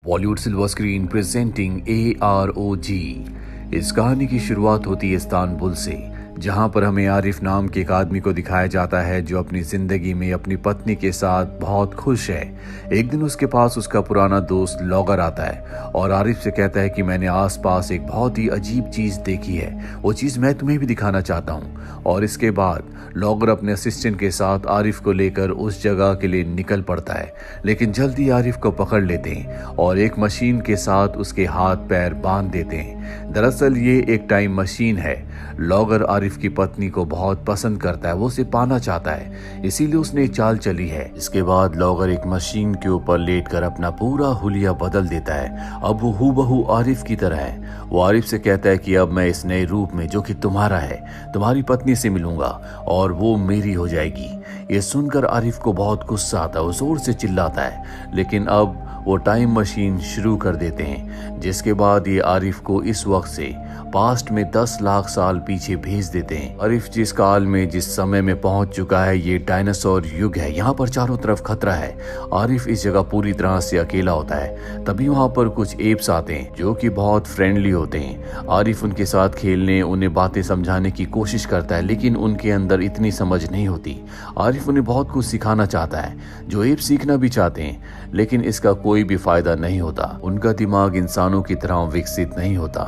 Bollywood silver screen presenting AROG। इस कहानी की शुरुआत होती है इस्तांबुल से, जहां पर हमें आरिफ नाम के एक आदमी को दिखाया जाता है जो अपनी जिंदगी में अपनी पत्नी के साथ बहुत खुश है। एक दिन उसके पास उसका पुराना दोस्त लॉगर आता है और आरिफ से कहता है कि मैंने आसपास एक बहुत ही अजीब चीज देखी है, वो चीज मैं तुम्हें भी दिखाना चाहता हूँ। और इसके बाद लॉगर अपने असिस्टेंट के साथ आरिफ को लेकर उस जगह के लिए निकल पड़ता है, लेकिन जल्दी आरिफ को पकड़ लेते हैं और एक मशीन के साथ उसके हाथ पैर बांध देते हैं। दरअसल ये एक टाइम मशीन है। लॉगर आरिफ की पत्नी को बहुत पसंद करता है, वो उसे पाना चाहता है, इसीलिए उसने चाल चली है। इसके बाद लॉगर एक मशीन के ऊपर लेटकर अपना पूरा हुलिया बदल देता है। अब वो हूबहू आरिफ की तरह है। वो आरिफ से कहता है कि अब मैं इस नए रूप में, जो कि तुम्हारा है, तुम्हारी पत्नी से मिलूंगा और वो मेरी हो जाएगी। ये सुनकर आरिफ को बहुत गुस्सा आता है, वो जोर से चिल्लाता है, लेकिन अब वो टाइम मशीन शुरू कर देते हैं, जिसके बाद ये आरिफ को इस वक्त से पास्ट में 10 लाख साल पीछे भेज देते हैं। आरिफ जिस काल में, जिस समय में पहुंच चुका है, ये डायनासोर युग है। यहाँ पर चारों तरफ खतरा है। आरिफ इस जगह पूरी तरह से अकेला होता है। तभी वहाँ पर कुछ एप्स आते हैं जो कि बहुत फ्रेंडली होते हैं। आरिफ उनके साथ खेलने, उन्हें बातें समझाने की कोशिश करता है, लेकिन उनके अंदर इतनी समझ नहीं होती। आरिफ उन्हें बहुत कुछ सिखाना चाहता है, जो एप सीखना भी चाहते हैं, लेकिन इसका कोई भी फायदा नहीं होता। उनका दिमाग इंसानों की तरह विकसित नहीं होता।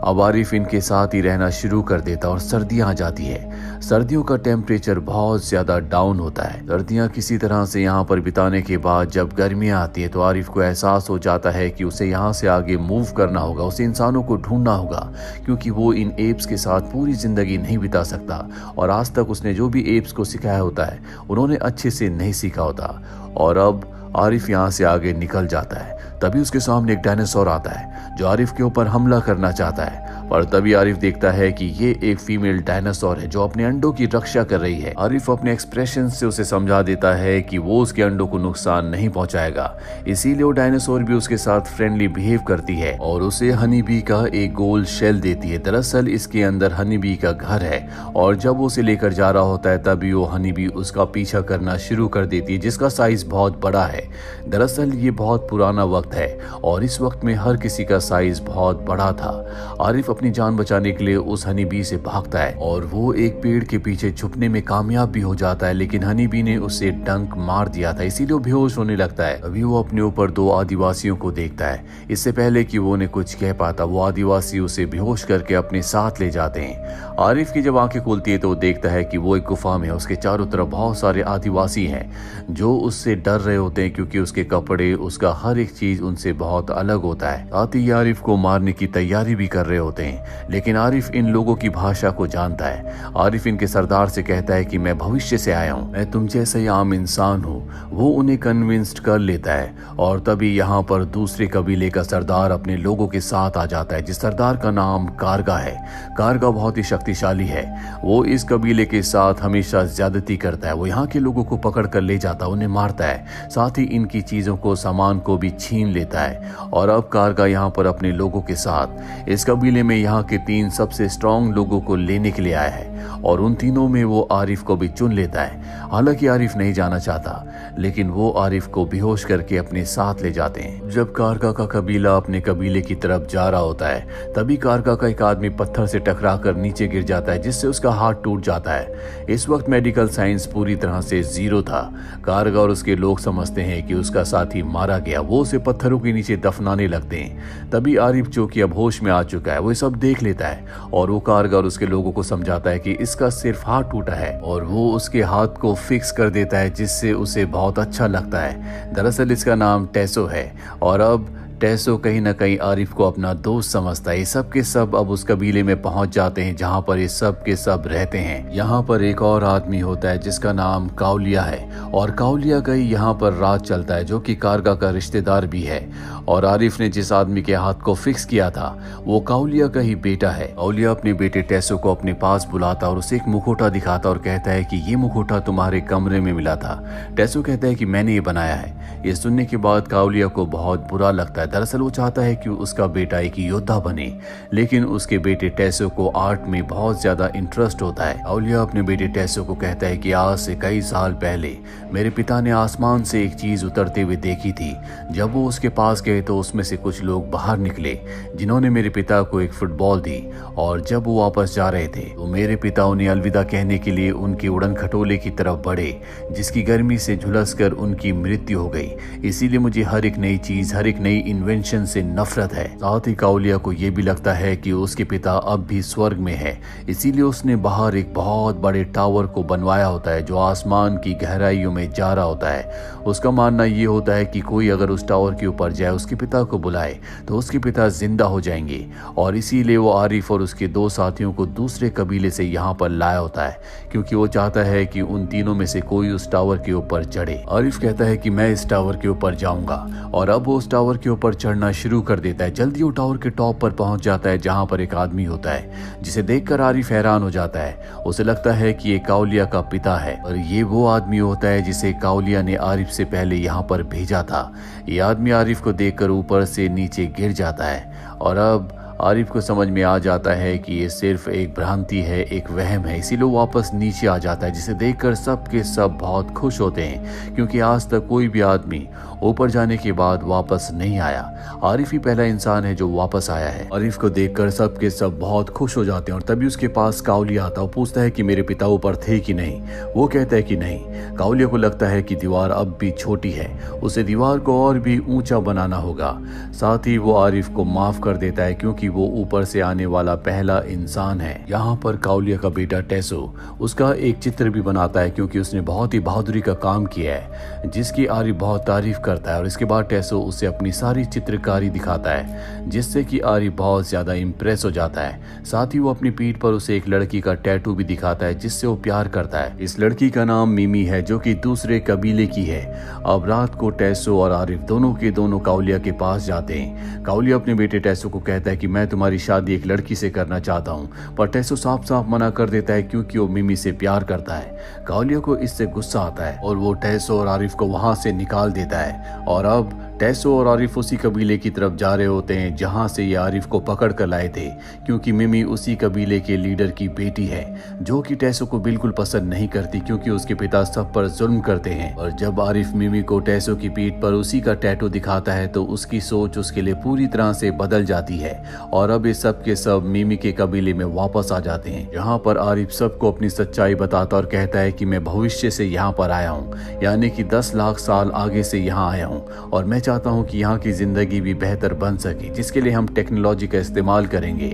अब आरिफ इनके साथ ही रहना शुरू कर देता और सर्दियां आ जाती है। सर्दियों का टेम्परेचर बहुत ज्यादा डाउन होता है। सर्दियां किसी तरह से यहाँ पर बिताने के बाद जब गर्मियां आती है तो आरिफ को एहसास हो जाता है कि उसे यहाँ से आगे मूव करना होगा, उसे इंसानों को ढूंढना होगा, क्योंकि वो इन एप्स के साथ पूरी जिंदगी नहीं बिता सकता। और आज तक उसने जो भी एप्स को सिखाया होता है उन्होंने अच्छे से नहीं सीखा होता। और अब आरिफ यहाँ से आगे निकल जाता है। तभी उसके सामने एक डायनासोर आता है जो आरिफ के ऊपर हमला करना चाहता है, पर तभी आरिफ देखता है कि ये एक फीमेल डायनासोर है जो अपने अंडों की रक्षा कर रही है। आरिफ अपने एक्सप्रेशन से उसे समझा देता है कि वो उसके अंडों को नुकसान नहीं पहुंचाएगा, इसीलिए वो डायनासोर भी उसके साथ फ्रेंडली बिहेव करती है और उसे हनी बी का एक गोल शेल देती है। दरअसल इसके अंदर हनी बी का घर है और जब वो उसे लेकर जा रहा होता है तभी वो हनी बी उसका पीछा करना शुरू कर देती है, जिसका साइज बहुत बड़ा है। दरअसल ये बहुत पुराना वक्त है और इस वक्त में हर किसी का साइज बहुत बड़ा था। आरिफ अपनी जान बचाने के लिए उस हनी बी से भागता है और वो एक पेड़ के पीछे छुपने में कामयाब भी हो जाता है, लेकिन हनी बी ने उसे डंक मार दिया था, इसीलिए वो बेहोश होने लगता है। अभी वो अपने ऊपर 2 आदिवासियों को देखता है। इससे पहले कि वो उन्हें कुछ कह पाता, वो आदिवासी उसे बेहोश करके अपने साथ ले जाते हैं। आरिफ की जब आंखें खुलती है तो वो देखता है कि वो एक गुफा में है। उसके चारों तरफ बहुत सारे आदिवासी हैं जो उससे डर रहे होते हैं, क्योंकि उसके कपड़े, उसका हर एक चीज उनसे बहुत अलग होता है। साथ ही आरिफ को मारने की तैयारी भी कर रहे होते हैं, लेकिन आरिफ इन लोगों की भाषा को जानता है। आरिफ इनके सरदार से कहता है कि मैं भविष्य से आया हूँ, मैं तुम जैसा ही आम इंसान हूँ। वो उन्हें कन्विंस्ड कर लेता है और तभी यहाँ पर दूसरे कबीले का सरदार अपने लोगों के साथ आ जाता है, जिस सरदार का नाम कारगा है। कारगा बहुत ही शक्तिशाली है। वो इस कबीले के साथ हमेशा ज्यादती करता है। वो यहाँ के लोगों को पकड़ कर ले जाता है, उन्हें मारता है, साथ ही इनकी चीजों को, सामान को भी छीन लेता है। और अब कारगा यहाँ पर अपने लोगों के साथ इस कबीले में यहाँ के 3 सबसे स्ट्रॉन्ग लोगों को लेने के लिए आया है और उन तीनों में वो आरिफ को भी चुन लेता है। हालांकि आरिफ नहीं जाना चाहता, लेकिन वो आरिफ को बेहोश करके अपने साथ ले जाते हैं। जब कारगा का कबीला अपने कबीले की तरफ जा रहा होता है तभी कारगा का एक आदमी पत्थर से टकराकर नीचे गिर जाता है, जिससे उसका हाथ टूट जाता है। इस वक्त मेडिकल साइंस पूरी तरह से जीरो था। कारगा और उसके लोग समझते हैं कि उसका साथी मारा गया। वो उसे पत्थरों के नीचे दफनाने लगते हैं। तभी आरिफ, जो कि अब होश में आ चुका है, वो सब देख लेता है और वो कारगा और उसके लोगों को समझाता है कि इसका सिर्फ हाथ टूटा है और वो उसके हाथ को फिक्स कर देता है, जिससे उसे बहुत अच्छा लगता है। दरअसल इसका नाम टेसो है और अब टेसो कहीं ना कहीं आरिफ को अपना दोस्त समझता है। ये सब के सब अब उस कबीले में पहुंच जाते हैं जहां पर ये सब के सब रहते हैं। यहाँ पर एक और आदमी होता है जिसका नाम काउलिया है और काउलिया का ही यहाँ पर राज चलता है, जो कि कारगा का रिश्तेदार भी है। और आरिफ ने जिस आदमी के हाथ को फिक्स किया था वो काउलिया का ही बेटा है। काउलिया अपने बेटे टेसो को अपने पास बुलाता और उसे एक मुखौटा दिखाता और कहता है कि ये मुखौटा तुम्हारे कमरे में मिला था। टेसो कहता है कि मैंने ये बनाया है। ये सुनने के बाद काउलिया को बहुत बुरा लगता है। दरअसल वो चाहता है कि उसका बेटा एक योद्धा बने, लेकिन उसके बेटे टेसो को आर्ट में बहुत ज्यादा इंटरेस्ट होता है। काउलिया अपने बेटे टेसो को कहता है कि आज से कई साल पहले मेरे पिता ने आसमान से एक चीज उतरते हुए देखी थी। जब वो उसके पास गए तो उसमें से कुछ लोग बाहर निकले जिन्होंने मेरे पिता को एक फुटबॉल दी, और जब वो वापस जा रहे थे तो मेरे पिता उन्हें अलविदा कहने के लिए उनके उड़न खटोले की तरफ बढ़े, जिसकी गर्मी से झुलसकर उनकी मृत्यु हो गई। इसीलिए मुझे हर एक नई चीज, हर एक नई इन्वेंशन से नफरत है। साथ ही काउलिया को यह भी लगता है कि उसके पिता अब भी स्वर्ग में है, इसीलिए उसने बाहर एक बहुत बड़े टावर को बनवाया होता है जो आसमान की गहराइयों में जा रहा होता है। उसका मानना ये होता है कि कोई अगर उस टावर के ऊपर जाए, उसके पिता को बुलाए, तो उसके पिता जिंदा हो जाएंगे, और इसीलिए वो आरिफ और उसके दो साथियों को दूसरे कबीले से यहाँ पर लाया होता है, क्योंकि वो चाहता है कि उन तीनों में से कोई उस टावर के ऊपर चढ़े। आरिफ कहता है कि मैं इस टावर के ऊपर जाऊंगा, और अब वो उस टावर के ऊपर चढ़ना शुरू कर देता है। जल्दी वो टावर के टॉप पर पहुंच जाता है जहां पर एक आदमी होता है, जिसे देखकर आरिफ हैरान हो जाता है। उसे लगता है कि ये काउलिया का पिता है, और ये वो आदमी होता है जिसे काउलिया ने आरिफ से पहले यहाँ पर भेजा था। ये आदमी आरिफ को देखकर ऊपर से नीचे गिर जाता है, और अब आरिफ को समझ में आ जाता है कि ये सिर्फ एक भ्रांति है, एक वहम है। इसीलिए वो वापस नीचे आ जाता है, जिसे देखकर सब के सब बहुत खुश होते हैं, क्योंकि आज तक कोई भी आदमी ऊपर जाने के बाद वापस नहीं आया। आरिफ ही पहला इंसान है जो वापस आया है। आरिफ को देखकर सब के सब बहुत खुश हो जाते हैं, और तभी उसके पास काउलिया आता है। वो पूछता है कि मेरे पिता ऊपर थे कि नहीं। वो कहता है कि नहीं। काउलिया को लगता है कि दीवार अब भी छोटी है, उसे दीवार को और भी ऊंचा बनाना होगा। साथ ही वो आरिफ को माफ कर देता है, क्योंकि वो ऊपर से आने वाला पहला इंसान है। यहाँ पर काउलिया का बेटा टेसो उसका एक चित्र भी बनाता है, क्योंकि उसने बहुत ही बहादुरी का काम किया है, जिसकी आरिफ बहुत तारीफ करता है। और इसके बाद टेसो उसे अपनी सारी चित्रकारी दिखाता है, जिससे कि आरिफ बहुत ज्यादा इम्प्रेस हो जाता है। साथ ही वो अपनी पीठ पर उसे एक लड़की का टैटू भी दिखाता है, जिससे वो प्यार करता है। इस लड़की का नाम मिमी है, जो कि दूसरे कबीले की है। अब रात को टेसो और आरिफ दोनों के दोनों काउलिया के पास जाते हैं। काउलिया अपने बेटे टेसो को कहता है कि मैं तुम्हारी शादी एक लड़की से करना चाहता हूँ, पर टेसो साफ साफ मना कर देता है, क्योंकि वो मिमी से प्यार करता है। काउलिया को इससे गुस्सा आता है, और वो टेसो और आरिफ को वहां से निकाल देता है। और अब टेसो और आरिफ उसी कबीले की तरफ जा रहे होते हैं जहां से ये आरिफ को पकड़ कर लाए थे, क्योंकि मिमी उसी कबीले के लीडर की बेटी है, जो कि टेसो को बिल्कुल पसंद नहीं करती, क्योंकि उसके पिता सब पर जुल्म करते हैं। और जब आरिफ मिमी को टेसो की पीठ पर उसी का टैटू दिखाता है, तो उसकी सोच उसके लिए पूरी तरह से बदल जाती है, और अब ये सब के सब मिमी के कबीले में वापस आ जाते हैं। यहाँ पर आरिफ सबको अपनी सच्चाई बताता और कहता है कि मैं भविष्य से यहाँ पर आया हूँ, यानी कि 10 लाख साल आगे से यहाँ आया हूँ, और मैं चाहता हूँ कि यहाँ की जिंदगी भी बेहतर बन सके, जिसके लिए हम टेक्नोलॉजी का इस्तेमाल करेंगे।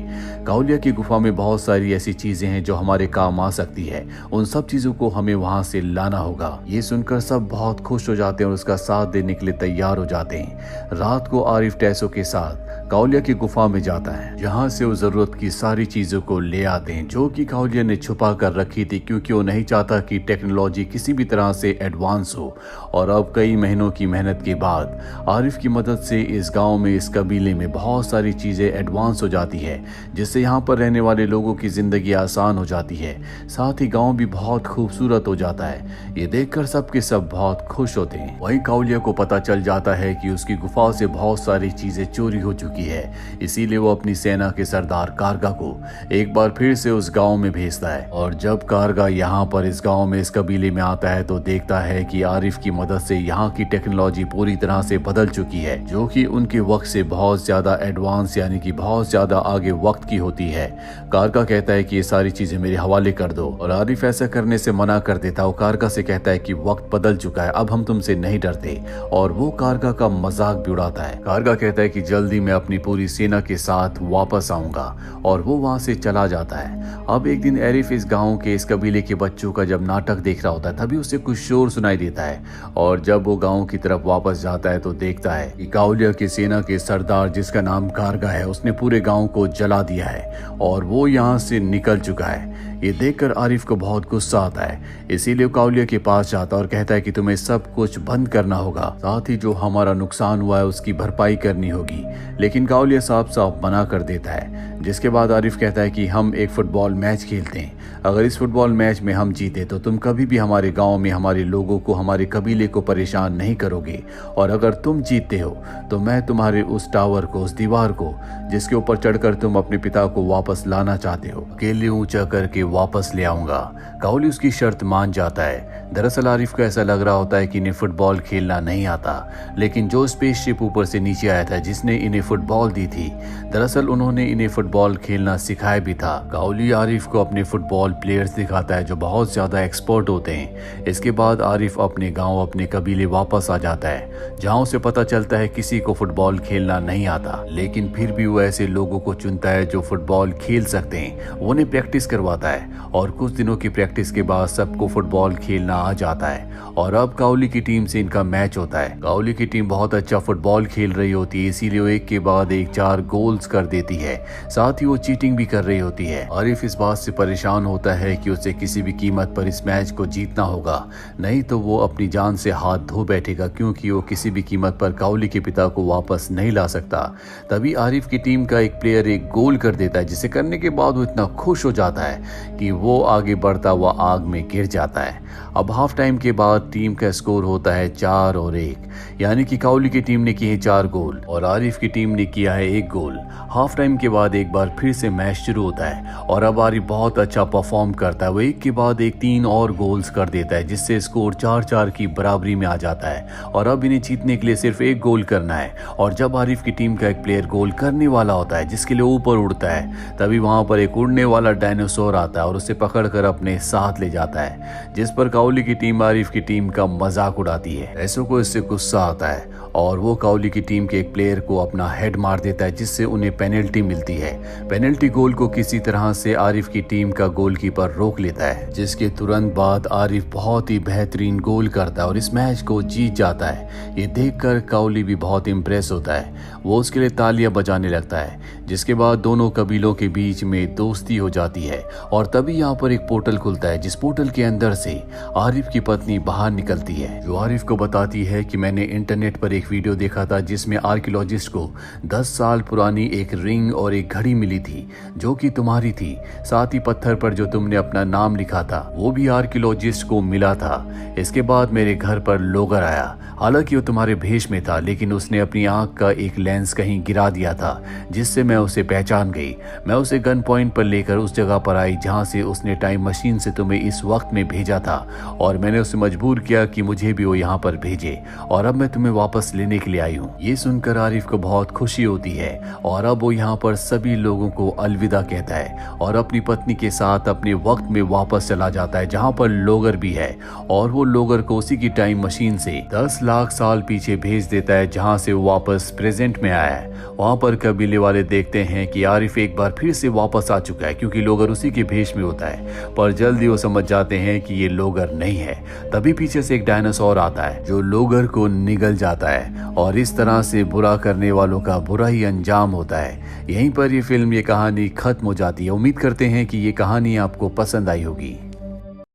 काउलिया की गुफा में बहुत सारी ऐसी चीजें हैं जो हमारे काम आ सकती है, उन सब चीजों को हमें वहां से लाना होगा। ये सुनकर सब बहुत खुश हो जाते हैं और उसका साथ देने के लिए तैयार हो जाते हैं। रात को आरिफ टेसो के साथ काउलिया की गुफा में जाता है, जहाँ से वो जरूरत की सारी चीजों को ले आते हैं, जो कि काउलिया ने छुपा कर रखी थी, क्योंकि वो नहीं चाहता कि टेक्नोलॉजी किसी भी तरह से एडवांस हो। और अब कई महीनों की मेहनत के बाद आरिफ की मदद से इस गांव में, इस कबीले में बहुत सारी चीजें एडवांस हो जाती है, जिससे यहाँ पर रहने वाले लोगों की जिंदगी आसान हो जाती है। साथ ही गांव भी बहुत खूबसूरत हो जाता है। ये देखकर सबके सब बहुत खुश होते हैं। वहीं काउलिया को पता चल जाता है कि उसकी गुफा से बहुत सारी चीजें चोरी हो चुकी है, इसीलिए वो अपनी सेना के सरदार कारगा को एक बार फिर से उस गांव में भेजता है। और जब कारगा यहाँ पर इस गांव में, इस कबीले में आता है, तो देखता है कि आरिफ की मदद से यहाँ की टेक्नोलॉजी पूरी तरह से बदल चुकी है, जो कि उनके वक्त से बहुत ज्यादा एडवांस, यानी कि बहुत ज्यादा आगे वक्त की होती है। कारगा कहता है कि ये सारी चीजें मेरे हवाले कर दो, और आरिफ ऐसा करने से मना कर देता है। वो कारगा से कहता है कि वक्त बदल चुका है, अब हम तुमसे नहीं डरते, और वो कारगा का मजाक भी उड़ाता है। कारगा कहता है कि जल्दी मैं अपनी पूरी सेना के साथ वापस आऊंगा, और वो वहां से चला जाता है। अब एक दिन आरिफ इस गांव के, इस कबीले के बच्चों का जब नाटक देख रहा होता है, तभी उसे कुछ शोर सुनाई देता है, और जब वो गांव की तरफ वापस जाता है तो देखता है कि काउलिया की सेना के सरदार, जिसका नाम कारगा है, उसने पूरे गांव को जला दिया है, और वो यहाँ से निकल चुका है। ये देखकर आरिफ को बहुत गुस्सा आता है, इसीलिए काउलिया के पास जाता और कहता है कि तुम्हें सब कुछ बंद करना होगा, साथ ही जो हमारा नुकसान हुआ है उसकी भरपाई करनी होगी। लेकिन काउलिया साफ साफ मना कर देता है, जिसके बाद आरिफ कहता है कि हम एक फुटबॉल मैच खेलते हैं, अगर इस फुटबॉल मैच में हम जीते तो तुम कभी भी हमारे गांव में हमारे लोगों को, हमारे कबीले को परेशान नहीं करोगे, और अगर तुम जीतते हो तो मैं तुम्हारे उस टावर को, उस दीवार को जिसके ऊपर चढ़कर तुम अपने पिता को वापस लाना चाहते हो, अकेले ऊंचा करके वापस ले आऊंगा। काउली उसकी शर्त मान जाता है। दरअसल आरिफ को ऐसा लग रहा होता है कि इन्हें फुटबॉल खेलना नहीं आता, लेकिन जो स्पेसशिप ऊपर से नीचे आया था जिसने इन्हें फुटबॉल दी थी, दरअसल उन्होंने इन्हें फुटबॉल खेलना सिखाया भी था। काउली आरिफ को अपने फुटबॉल प्लेयर्स दिखाता है जो बहुत ज्यादा एक्सपर्ट होते हैं। इसके बाद आरिफ अपने गांव, अपने कबीले वापस आ जाता है, जहां उसे पता चलता है किसी को फुटबॉल खेलना नहीं आता, लेकिन फिर भी वो ऐसे लोगों को चुनता है जो फुटबॉल खेल सकते हैं। वो उन्हें प्रैक्टिस करवाता है और कुछ दिनों की प्रैक्टिस के बाद सबको फुटबॉल खेलना आ जाता है। और अब काउली की टीम से इनका मैच होता है। काउली की टीम बहुत अच्छा फुटबॉल खेल रही होती है, इसीलिए वो एक के बाद एक 4 गोल्स कर देती है। साथ ही वो चीटिंग भी कर रही होती है। आरिफ इस बात से परेशान होता है कि उसे किसी भी कीमत पर इस मैच को जीतना होगा, नहीं तो वो अपनी जान से हाथ धो बैठेगा, क्योंकि वो किसी भी कीमत पर काउली के पिता को वापस नहीं ला सकता। तभी आरिफ की टीम का एक प्लेयर एक गोल कर देता है, जिसे करने के बाद वो इतना खुश हो जाता है कि वो आगे बढ़ता हुआ आग में गिर जाता है। अब हाफ टाइम के बाद टीम का स्कोर होता है 4-1, यानी कि काउली की टीम ने किए 4 गोल और आरिफ की टीम ने किया है 1 गोल। हाफ टाइम के बाद एक बार फिर से मैच शुरू होता है और अब आरिफ बहुत अच्छा परफॉर्म करता है। वो एक के बाद एक 3 और गोल्स कर देता है, जिससे स्कोर 4-4 की बराबरी में आ जाता है और अब इन्हें जीतने के लिए सिर्फ 1 गोल करना है। और जब आरिफ की टीम का एक प्लेयर गोल करने वाला होता है, जिसके लिए ऊपर उड़ता है, तभी वहां पर एक उड़ने वाला डायनासोर आता है और उसे पकड़कर अपने साथ ले जाता है, जिस पर काउली की टीम आरिफ की टीम का मजाक उड़ाती है। ऐसो को इससे गुस्सा आता है और वो काउली की टीम के एक प्लेयर को अपना हेड मार देता है, जिससे उन्हें पेनल्टी मिलती है। पेनल्टी गोल को किसी तरह से आरिफ की टीम का गोलकीपर रोक लेता है, जिसके तुरंत बाद आरिफ बहुत ही बेहतरीन गोल करता है और इस मैच को जीत जाता है। ये देखकर काउली भी बहुत इम्प्रेस होता है, वो उसके लिए तालियां बजाने लगता है, जिसके बाद दोनों कबीलों के बीच में दोस्ती हो जाती है। और तभी यहाँ पर एक पोर्टल खुलता है, जिस पोर्टल के अंदर से आरिफ की पत्नी बाहर निकलती है, जो आरिफ को बताती है कि मैंने इंटरनेट पर एक वीडियो देखा था जिसमें आर्कियोलॉजिस्ट को 10 साल पुरानी एक रिंग और एक घड़ी मिली थी, जो कि तुम्हारी थी। साथ ही पत्थर पर जो तुमने अपना नाम लिखा था वो भी आर्कियोलॉजिस्ट को मिला था। इसके बाद मेरे घर पर लोगर आया, हालांकि वो तुम्हारे भेष में था, लेकिन उसने अपनी आंख का एक लेंस कहीं गिरा दिया था, जिससे मैं उसे पहचान गई। मैं उसे गन पॉइंट पर लेकर उस जगह पर आई जहां से उसने टाइम मशीन से तुम्हें इस वक्त में भेजा था, और मैंने उसे मजबूर किया कि मुझे भी वो यहाँ पर भेजे, और अब मैं तुम्हें वापस लेने के लिए आई हूँ। ये सुनकर आरिफ को बहुत खुशी होती है और अब वो यहाँ पर सभी लोगों को अलविदा कहता है और अपनी पत्नी के साथ अपने वक्त में वापस चला जाता है, जहाँ पर लोगर भी है, और वो लोगर को उसी की टाइम मशीन से 10 लाख साल पीछे भेज देता है, जहाँ से वो वापस प्रेजेंट में आया है। वहाँ पर कबीले वाले देखते हैं कि आरिफ एक बार फिर से वापस आ चुका है, क्योंकि लोगर उसी के भेष में होता है, पर जल्दी वो समझ जाते हैं कि ये लोगर नहीं है। तभी पीछे से एक डायनासोर आता है जो लोगर को निगल जाता है, और इस तरह से बुरा करने वालों का बुरा ही अंजाम होता है। यहीं पर ये फिल्म, ये कहानी खत्म हो जाती है। उम्मीद करते हैं कि ये कहानी आपको पसंद आई होगी।